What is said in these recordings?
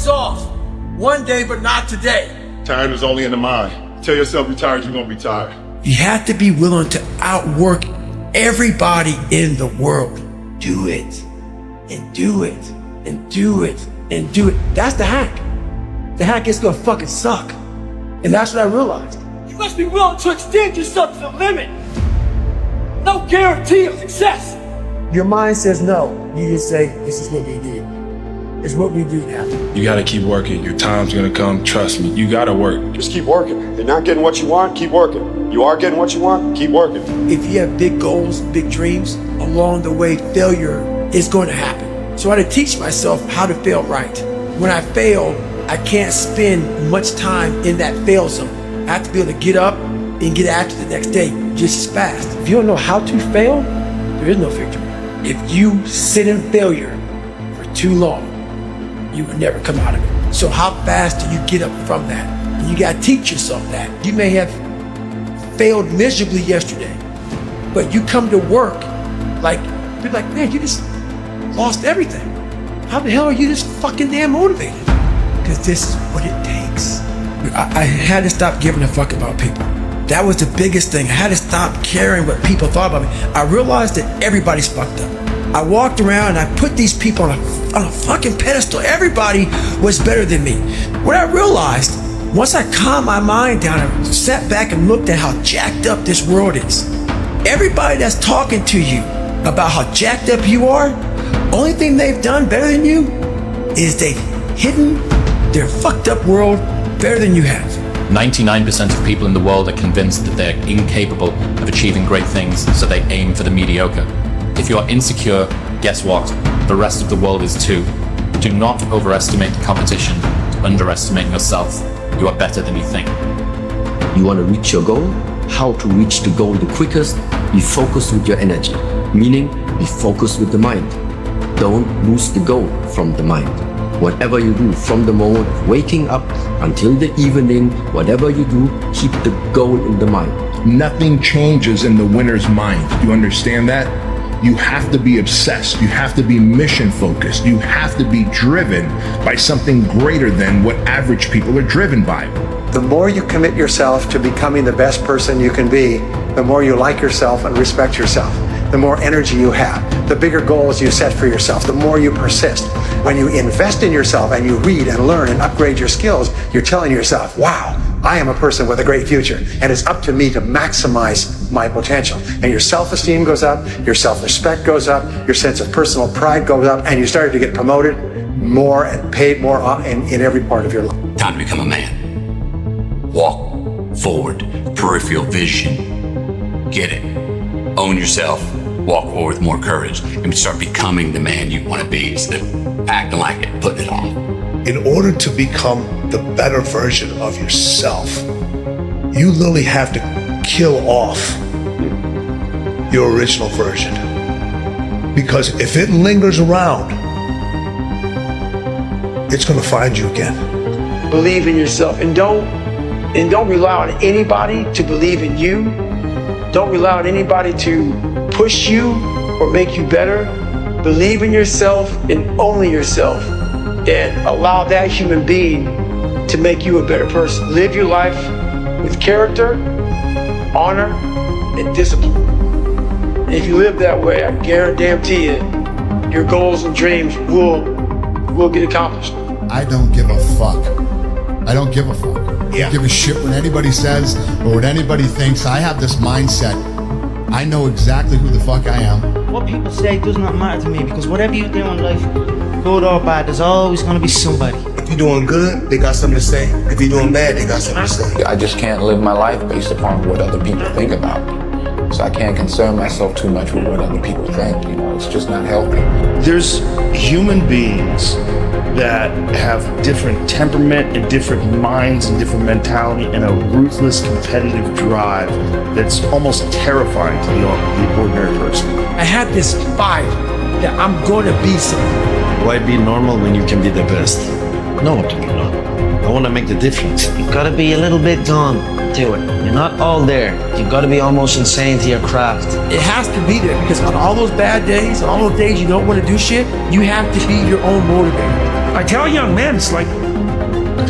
days off. One day, but not today. Tired is only in the mind. Tell yourself you're tired, you're gonna be tired. You have to be willing to outwork everybody in the world. Do it, and do it, and do it, and do it. That's the hack. The hack is gonna fucking suck. And that's what I realized. You must be willing to extend yourself to the limit. No guarantee of success. Your mind says no. You just say, this is what we do. It's what we do now. You gotta keep working. Your time's gonna come. Trust me. You gotta work. Just keep working. You're not getting what you want, keep working. You are getting what you want, keep working. If you have big goals, big dreams, along the way, failure is going to happen. So I had to teach myself how to fail right. When I fail, I can't spend much time in that fail zone. I have to be able to get up and get after the next day just as fast. If you don't know how to fail, there is no victory. If you sit in failure for too long, you will never come out of it. So how fast do you get up from that? And you gotta teach yourself that. You may have failed miserably yesterday, but you come to work be like, man, you just lost everything. How the hell are you just fucking damn motivated? Because this is what it takes. I had to stop giving a fuck about people. That was the biggest thing. I had to stop caring what people thought about me. I realized that everybody's fucked up. I walked around and I put these people on a fucking pedestal. Everybody was better than me. What I realized, once I calmed my mind down and sat back and looked at how jacked up this world is, everybody that's talking to you about how jacked up you are, only thing they've done better than you is they've hidden their fucked up world better than you have. 99% of people in the world are convinced that they're incapable of achieving great things, so they aim for the mediocre. If you are insecure, guess what? The rest of the world is too. Do not overestimate the competition, underestimate yourself. You are better than you think. You want to reach your goal? How to reach the goal the quickest? Be focused with your energy, meaning be focused with the mind. Don't lose the goal from the mind. Whatever you do from the moment of waking up until the evening, whatever you do, keep the goal in the mind. Nothing changes in the winner's mind. You understand that? You have to be obsessed. You have to be mission focused. You have to be driven by something greater than what average people are driven by. The more you commit yourself to becoming the best person you can be, the more you like yourself and respect yourself, the more energy you have, the bigger goals you set for yourself, the more you persist. When you invest in yourself and you read and learn and upgrade your skills, you're telling yourself, wow, I am a person with a great future, and it's up to me to maximize my potential. And your self-esteem goes up, your self-respect goes up, your sense of personal pride goes up, and you start to get promoted more and paid more in every part of your life. Time to become a man. Walk forward, peripheral vision. Get it. Own yourself. Walk forward with more courage and start becoming the man you want to be instead of acting like it, putting it on. In order to become the better version of yourself, you literally have to kill off your original version. Because if it lingers around, it's going to find you again. Believe in yourself and don't rely on anybody to believe in you. Don't rely on anybody to push you or make you better. Believe in yourself and only yourself, and allow that human being to make you a better person. Live your life with character, honor, and discipline. And if you live that way, I guarantee you, your goals and dreams will get accomplished. I don't give a fuck. I don't give a fuck. I don't give a shit what anybody says or what anybody thinks. I have this mindset. I know exactly who the fuck I am. What people say does not matter to me, because whatever you do in life, good or bad, there's always going to be somebody. If you're doing good, they got something to say. If you're doing bad, they got something to say. I just can't live my life based upon what other people think about me. So I can't concern myself too much with what other people think. You know, it's just not healthy. There's human beings that have different temperament and different minds and different mentality and a ruthless competitive drive that's almost terrifying to the ordinary person. I have this fire that I'm going to be something. Why be normal when you can be the best? No one can be normal. I want to make the difference. You've got to be a little bit gone to it. You're not all there. You've got to be almost insane to your craft. It has to be there, because on all those bad days, on all those days you don't want to do shit, you have to be your own motivator. I tell young men, it's like,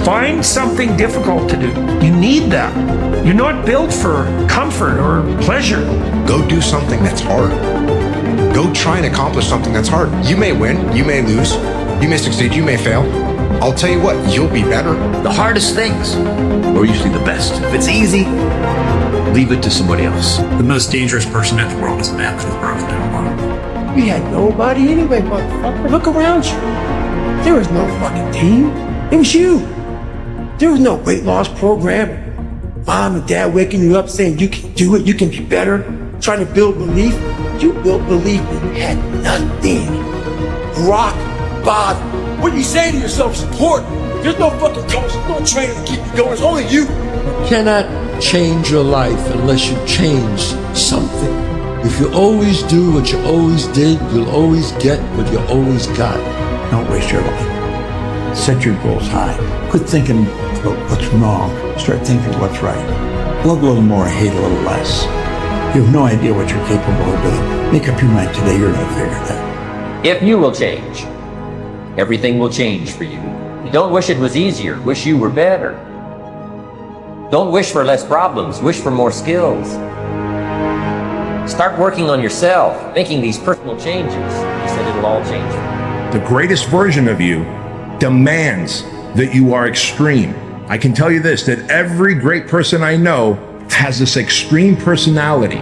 find something difficult to do. You need that. You're not built for comfort or pleasure. Go do something that's hard. Go try and accomplish something that's hard. You may win, you may lose, you may succeed, you may fail. I'll tell you what, you'll be better. The hardest things are usually the best. If it's easy, leave it to somebody else. The most dangerous person in the world is a man who's broken down. We had nobody anyway, motherfucker. Look around you. There was no fucking team. It was you. There was no weight loss program. Mom and dad waking you up saying you can do it, you can be better, trying to build belief. You built belief and you had nothing. Rock bottom. What you say to yourself is important. There's no fucking coach, there's no trainer to keep you going. It's only you. You cannot change your life unless you change something. If you always do what you always did, you'll always get what you always got. Don't waste your life. Set your goals high. Quit thinking about what's wrong. Start thinking what's right. Love a little more, hate a little less. You have no idea what you're capable of doing. Make up your mind today, you're going to figure it out. If you will change, everything will change for you. Don't wish it was easier, wish you were better. Don't wish for less problems, wish for more skills. Start working on yourself, making these personal changes. He said it'll all change for you. The greatest version of you demands that you are extreme. I can tell you this, that every great person I know has this extreme personality,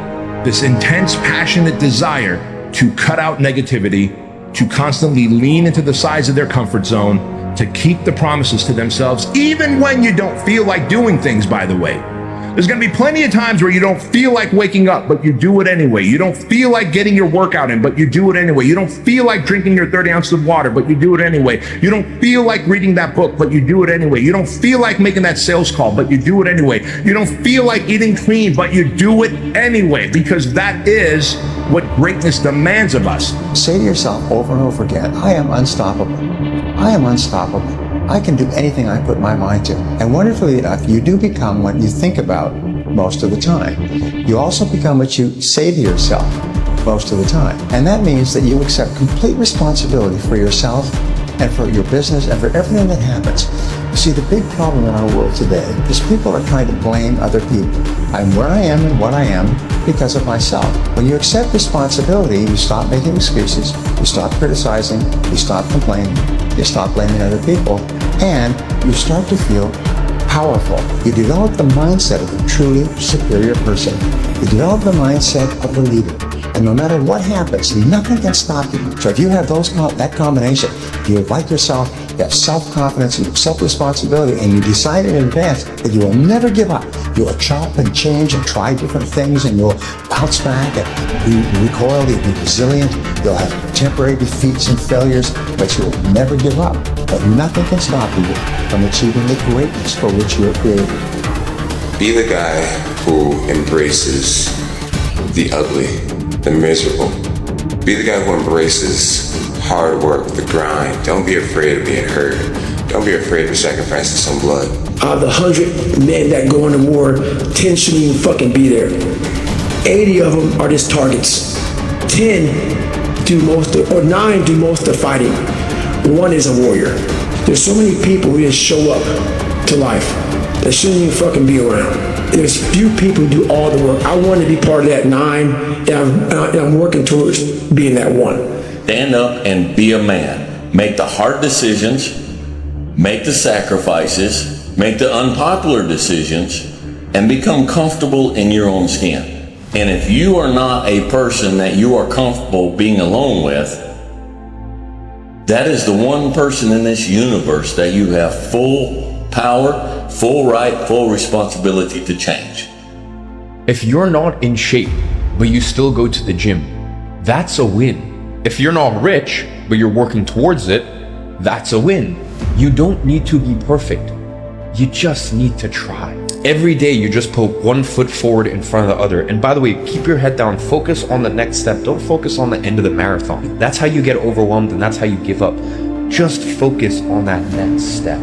this intense, passionate desire to cut out negativity, to constantly lean into the sides of their comfort zone, to keep the promises to themselves, even when you don't feel like doing things, by the way. There's going to be plenty of times where you don't feel like waking up, but you do it anyway. You don't feel like getting your workout in, but you do it anyway. You don't feel like drinking your 30 ounces of water, but you do it anyway. You don't feel like reading that book, but you do it anyway. You don't feel like making that sales call, but you do it anyway. You don't feel like eating clean, but you do it anyway, because that is what greatness demands of us. Say to yourself over and over again, I am unstoppable. I am unstoppable. I can do anything I put my mind to. And wonderfully enough, you do become what you think about most of the time. You also become what you say to yourself most of the time. And that means that you accept complete responsibility for yourself and for your business and for everything that happens. You see, the big problem in our world today is people are trying to blame other people. I'm where I am and what I am because of myself. When you accept responsibility, you stop making excuses, you stop criticizing, you stop complaining, you stop blaming other people, and you start to feel powerful. You develop the mindset of a truly superior person. You develop the mindset of a leader. And no matter what happens, nothing can stop you. So if you have that combination, you like yourself, you have self-confidence, you have self-responsibility, and you decide in advance that you will never give up. You will chop and change and try different things, and you'll bounce back and be recoiled, you'll be resilient, you'll have temporary defeats and failures, but you will never give up. But nothing can stop you from achieving the greatness for which you are created. Be the guy who embraces the ugly, the miserable. Be the guy who embraces hard work, the grind. Don't be afraid of being hurt. Don't be afraid of sacrificing some blood. Out of the 100 men that go into war, 10 shouldn't even fucking be there. 80 of them are just targets. 10 do most of, or 9 do most of the fighting. 1 is a warrior. There's so many people who just show up to life that shouldn't even fucking be around. There's few people who do all the work. I want to be part of that 9, and I'm working towards being that 1. Stand up and be a man. Make the hard decisions, make the sacrifices, make the unpopular decisions, and become comfortable in your own skin. And if you are not a person that you are comfortable being alone with, that is the one person in this universe that you have full power, full right, full responsibility to change. If you're not in shape, but you still go to the gym, that's a win. If you're not rich, but you're working towards it, that's a win. You don't need to be perfect. You just need to try. Every day you just put one foot forward in front of the other. And by the way, keep your head down, focus on the next step. Don't focus on the end of the marathon. That's how you get overwhelmed and that's how you give up. Just focus on that next step.